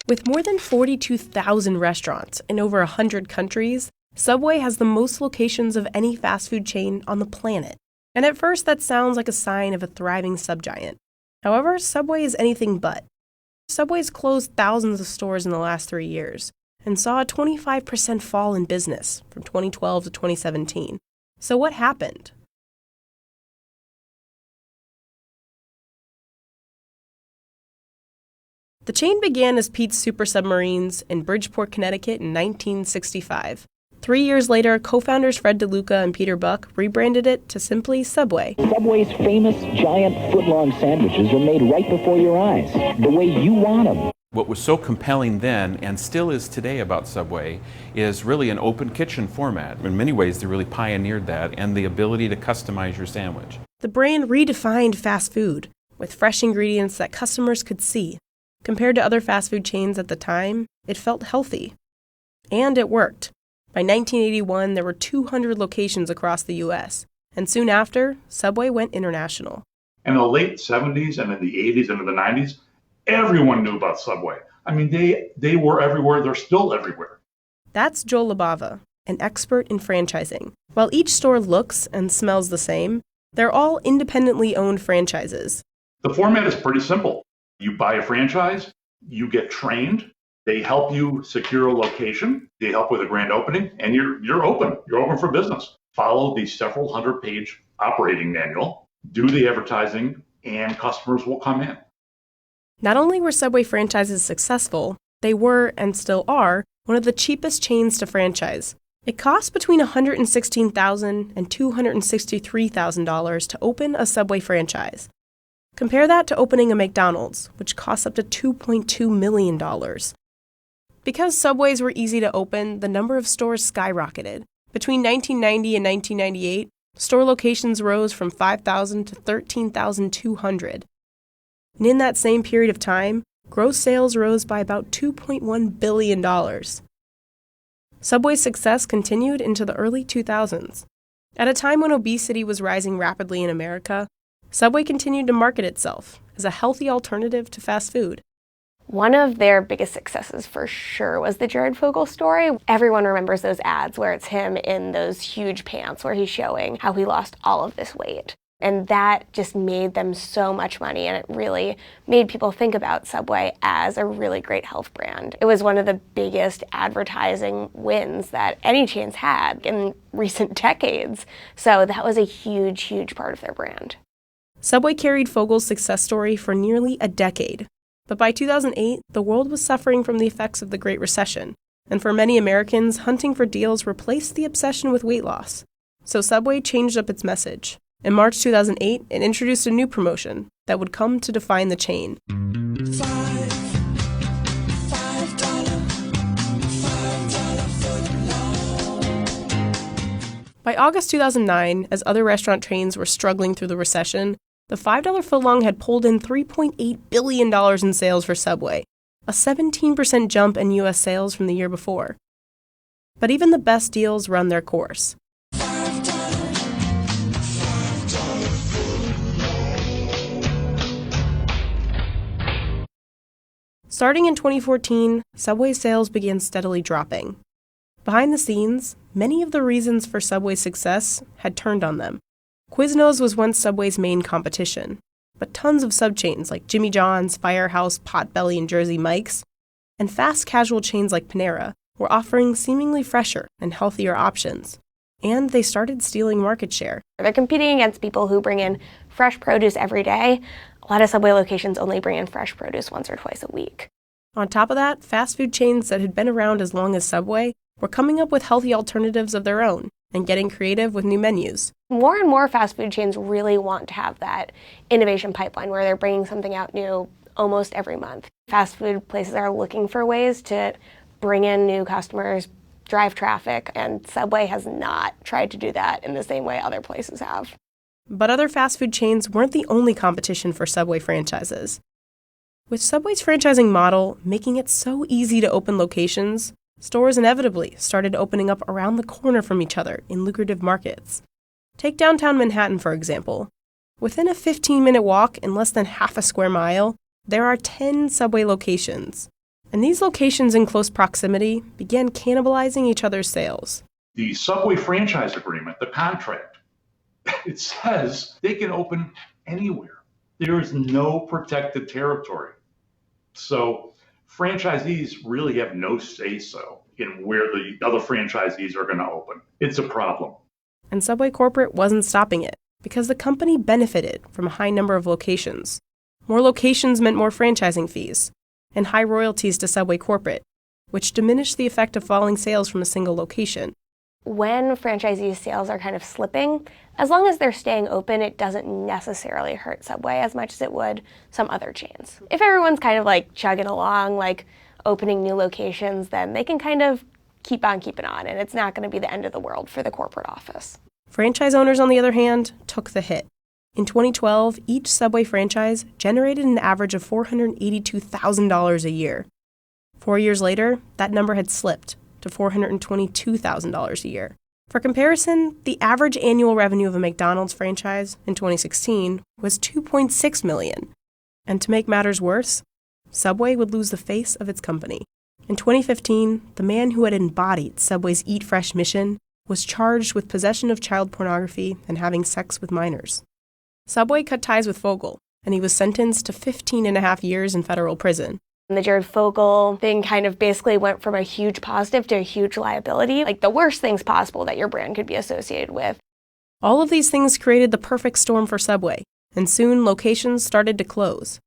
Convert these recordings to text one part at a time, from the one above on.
With more than 42,000 restaurants in over 100 countries, Subway has the most locations of any fast food chain on the planet. And at first, that sounds like a sign of a thriving subgiant. However, Subway is anything but. Subway's closed thousands of stores in the last 3 years and saw a 25% fall in business from 2012 to 2017. So what happened? The chain began as Pete's Super Submarines in Bridgeport, Connecticut in 1965. 3 years later, co-founders Fred DeLuca and Peter Buck rebranded it to simply Subway. Subway's famous giant foot-long sandwiches are made right before your eyes, the way you want them. What was so compelling then, and still is today about Subway, is really an open kitchen format. In many ways, they really pioneered that, and the ability to customize your sandwich. The brand redefined fast food with fresh ingredients that customers could see. Compared to other fast food chains at the time, it felt healthy. And it worked. By 1981, there were 200 locations across the U.S., and soon after, Subway went international. In the late 70s and in the 80s and in the 90s, everyone knew about Subway. I mean, they were everywhere. They're still everywhere. That's Joel Labava, an expert in franchising. While each store looks and smells the same, they're all independently owned franchises. The format is pretty simple. You buy a franchise, you get trained, they help you secure a location, they help with a grand opening, and you're open. You're open for business. Follow the several hundred-page operating manual, do the advertising, and customers will come in. Not only were Subway franchises successful, they were, and still are, one of the cheapest chains to franchise. It costs between $116,000 and $263,000 to open a Subway franchise. Compare that to opening a McDonald's, which costs up to $2.2 million. Because Subways were easy to open, the number of stores skyrocketed. Between 1990 and 1998, store locations rose from 5,000 to 13,200. And in that same period of time, gross sales rose by about $2.1 billion. Subway's success continued into the early 2000s. At a time when obesity was rising rapidly in America, Subway continued to market itself as a healthy alternative to fast food. One of their biggest successes for sure was the Jared Fogle story. Everyone remembers those ads where it's him in those huge pants where he's showing how he lost all of this weight. And that just made them so much money, and it really made people think about Subway as a really great health brand. It was one of the biggest advertising wins that any chains had in recent decades. So that was a huge, huge part of their brand. Subway carried Fogle's success story for nearly a decade. But by 2008, the world was suffering from the effects of the Great Recession. And for many Americans, hunting for deals replaced the obsession with weight loss. So Subway changed up its message. In March 2008, it introduced a new promotion that would come to define the chain. By August 2009, as other restaurant chains were struggling through the recession, the $5 footlong had pulled in $3.8 billion in sales for Subway, a 17% jump in U.S. sales from the year before. But even the best deals run their course. Starting in 2014, Subway sales began steadily dropping. Behind the scenes, many of the reasons for Subway's success had turned on them. Quiznos was once Subway's main competition, but tons of subchains like Jimmy John's, Firehouse, Potbelly, and Jersey Mike's, and fast casual chains like Panera were offering seemingly fresher and healthier options. And they started stealing market share. They're competing against people who bring in fresh produce every day. A lot of Subway locations only bring in fresh produce once or twice a week. On top of that, fast food chains that had been around as long as Subway were coming up with healthy alternatives of their own and getting creative with new menus. More and more fast food chains really want to have that innovation pipeline where they're bringing something out new almost every month. Fast food places are looking for ways to bring in new customers, drive traffic, and Subway has not tried to do that in the same way other places have. But other fast food chains weren't the only competition for Subway franchises. With Subway's franchising model making it so easy to open locations, stores inevitably started opening up around the corner from each other in lucrative markets. Take downtown Manhattan, for example. Within a 15-minute walk in less than half a square mile, there are 10 Subway locations. And these locations in close proximity began cannibalizing each other's sales. The Subway franchise agreement, the contract, it says they can open anywhere. There is no protected territory. So franchisees really have no say-so in where the other franchisees are going to open. It's a problem. And Subway corporate wasn't stopping it because the company benefited from a high number of locations. More locations meant more franchising fees and high royalties to Subway corporate, which diminished the effect of falling sales from a single location. When franchisees' sales are kind of slipping, as long as they're staying open, it doesn't necessarily hurt Subway as much as it would some other chains. If everyone's kind of like chugging along, like opening new locations, then they can kind of keep on keeping on, and it's not going to be the end of the world for the corporate office. Franchise owners, on the other hand, took the hit. In 2012, each Subway franchise generated an average of $482,000 a year. 4 years later, that number had slipped to $422,000 a year. For comparison, the average annual revenue of a McDonald's franchise in 2016 was $2.6 million. And to make matters worse, Subway would lose the face of its company. In 2015, the man who had embodied Subway's Eat Fresh mission was charged with possession of child pornography and having sex with minors. Subway cut ties with Fogel, and he was sentenced to 15.5 years in federal prison. And the Jared Fogle thing kind of basically went from a huge positive to a huge liability, like the worst things possible that your brand could be associated with. All of these things created the perfect storm for Subway, and soon locations started to close.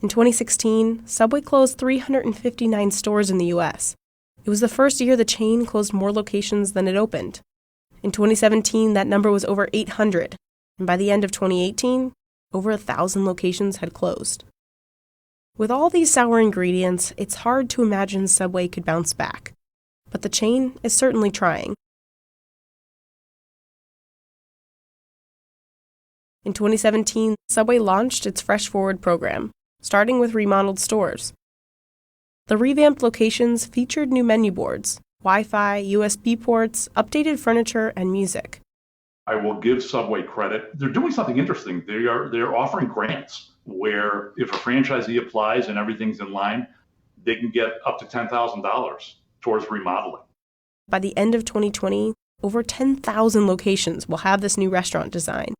In 2016, Subway closed 359 stores in the U.S. It was the first year the chain closed more locations than it opened. In 2017, that number was over 800, and by the end of 2018, over 1,000 locations had closed. With all these sour ingredients, it's hard to imagine Subway could bounce back. But the chain is certainly trying. In 2017, Subway launched its Fresh Forward program, starting with remodeled stores. The revamped locations featured new menu boards, Wi-Fi, USB ports, updated furniture, and music. I will give Subway credit. They're doing something interesting. They're offering grants where if a franchisee applies and everything's in line, they can get up to $10,000 towards remodeling. By the end of 2020, over 10,000 locations will have this new restaurant design.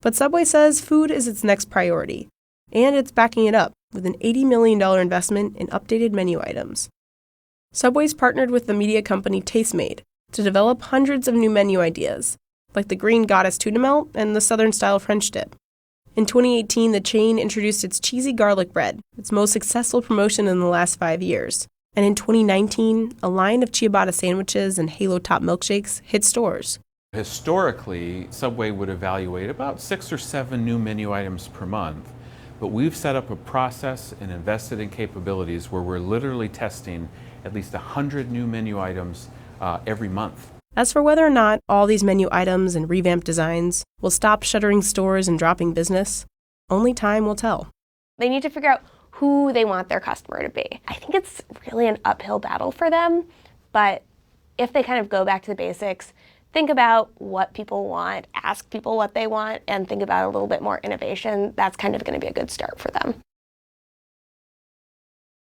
But Subway says food is its next priority, and it's backing it up with an $80 million investment in updated menu items. Subway's partnered with the media company Tastemade to develop hundreds of new menu ideas, like the Green Goddess tuna melt and the Southern-style French dip. In 2018, the chain introduced its cheesy garlic bread, its most successful promotion in the last 5 years. And in 2019, a line of ciabatta sandwiches and Halo Top milkshakes hit stores. Historically, Subway would evaluate about 6 or 7 new menu items per month, but we've set up a process and invested in capabilities where we're literally testing at least 100 new menu items every month. As for whether or not all these menu items and revamped designs will stop shuttering stores and dropping business, only time will tell. They need to figure out who they want their customer to be. I think it's really an uphill battle for them, but if they kind of go back to the basics, think about what people want, ask people what they want, and think about a little bit more innovation, that's kind of going to be a good start for them.